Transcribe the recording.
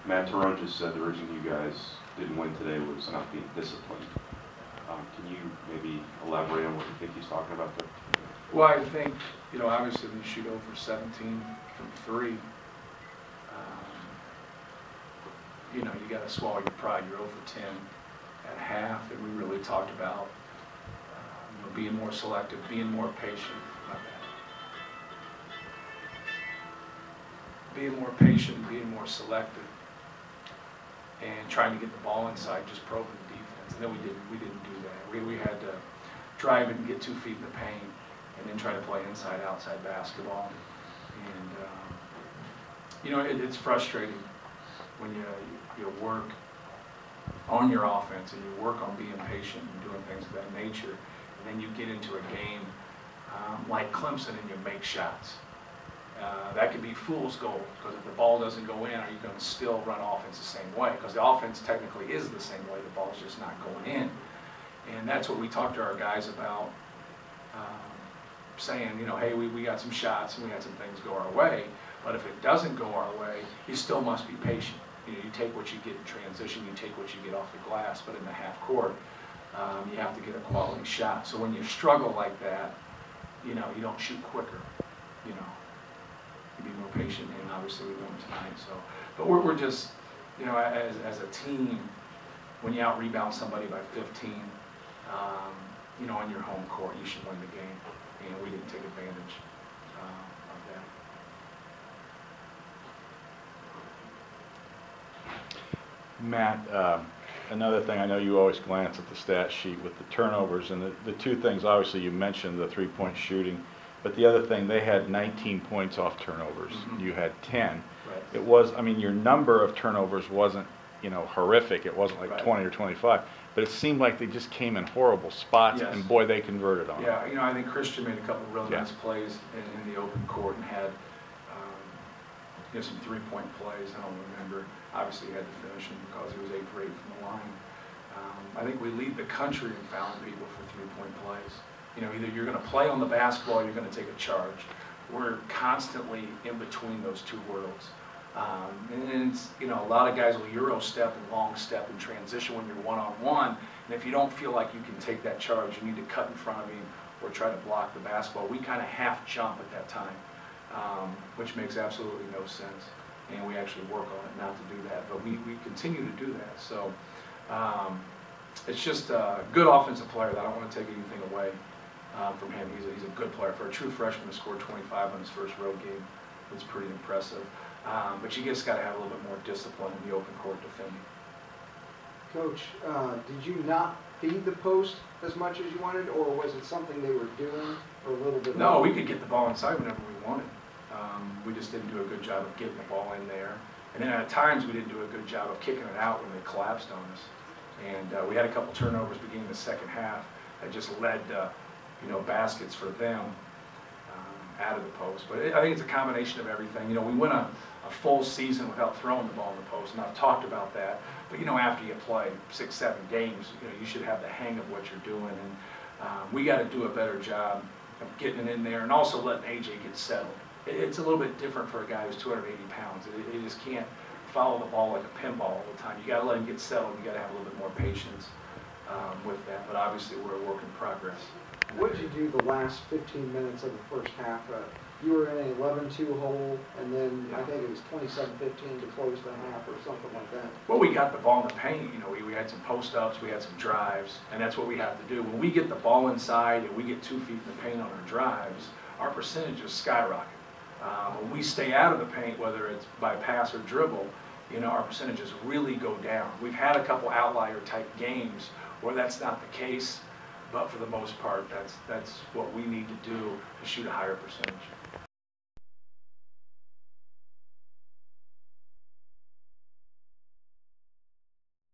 Matt Terron just said the reason you guys didn't win today was not being disciplined. Can you maybe elaborate on what you think he's talking about there? Well, I think, you know, obviously when you shoot over 17 from 3, you know, you got to swallow your pride. You're over 10 at half, and we really talked about you know, being more selective, being more patient. Being more patient, being more selective, and trying to get the ball inside, just probing the defense. And then we didn't do that. We had to drive it and get 2 feet in the paint, and then try to play inside, outside basketball. And you know, it's frustrating when you work on your offense and you work on being patient and doing things of that nature, and then you get into a game like Clemson and you make shots. That could be fool's gold, because if the ball doesn't go in, are you going to still run offense the same way? Because the offense technically is the same way, the ball's just not going in. And that's what we talked to our guys about, saying, you know, hey, we got some shots and we had some things go our way, but if it doesn't go our way, you still must be patient. You know, you take what you get in transition, you take what you get off the glass, but in the half court, you have to get a quality shot. So when you struggle like that, you know, you don't shoot quicker, you know. You be more patient, and obviously we won tonight. So, but we're just, you know, as a team, when you out rebound somebody by 15, you know, on your home court, you should win the game, and we didn't take advantage of that. Matt, another thing, I know you always glance at the stat sheet with the turnovers, and the 2 things, obviously you mentioned the 3-point shooting, but the other thing, they had 19 points off turnovers. Mm-hmm. You had 10. Right. It was, I mean, your number of turnovers wasn't, you know, horrific. It wasn't like right. 20 or 25, but it seemed like they just came in horrible spots, yes. And boy, they converted on it. Yeah, you know, I think Christian made a couple of really nice plays in the open court and had you know, some 3-point plays. I don't remember. Obviously, he had to finish them because he was 8 for 8 from the line. I think we lead the country in fouling people for 3-point plays. You know, either you're going to play on the basketball or you're going to take a charge. We're constantly in between those 2 worlds. And it's, you know, a lot of guys will Euro step and long step and transition when you're one-on-one. And if you don't feel like you can take that charge, you need to cut in front of him or try to block the basketball. We kind of half jump at that time, which makes absolutely no sense. And we actually work on it not to do that. But we continue to do that. So it's just a good offensive player that I don't want to take anything away from him. He's a good player. For a true freshman to score 25 on his first road game, it's pretty impressive. But you just got to have a little bit more discipline in the open court defending. Coach, did you not feed the post as much as you wanted, or was it something they were doing for a little bit? No, we could get the ball inside whenever we wanted. We just didn't do a good job of getting the ball in there. And then at times we didn't do a good job of kicking it out when they collapsed on us. And we had a couple turnovers beginning the second half that just led you know, baskets for them out of the post. But I think it's a combination of everything. You know, we went a full season without throwing the ball in the post, and I've talked about that. But, you know, after you play 6, 7 games, you know, you should have the hang of what you're doing. And we got to do a better job of getting it in there and also letting AJ get settled. It's a little bit different for a guy who's 280 pounds. He just can't follow the ball like a pinball all the time. You got to let him get settled. You got to have a little bit more patience with that. But obviously, we're a work in progress. What did you do the last 15 minutes of the first half? You were in an 11-2 hole, and then I think it was 27-15 to close the half or something like that. Well, we got the ball in the paint. You know, we had some post-ups, we had some drives, and that's what we have to do. When we get the ball inside and we get 2 feet in the paint on our drives, our percentages skyrocket. When we stay out of the paint, whether it's by pass or dribble, you know, our percentages really go down. We've had a couple outlier type games where that's not the case, but for the most part, that's what we need to do to shoot a higher percentage.